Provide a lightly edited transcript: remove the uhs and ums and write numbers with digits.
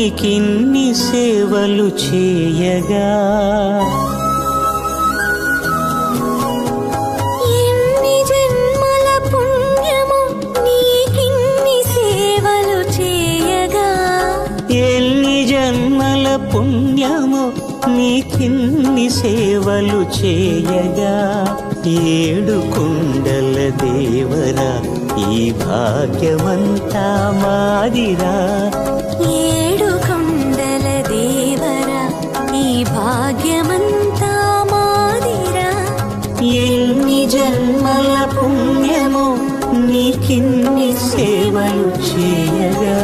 నీకిన్ని సేవలు చేయగా ఎన్ని జన్మల పుణ్యము నీకిన్ని సేవలు చేయగా ఎన్ని జన్మల పుణ్యము నీకిన్ని సేవలు చేయగా ఏడు కుండల దేవరా ఈ భాగ్యమంతా మాదిరా ఏడు కొండల దేవరా ఈ భాగ్యమంతా మాదిరా ఎన్ని జన్మల పుణ్యము నీకిన్ని సేవలు చేయగా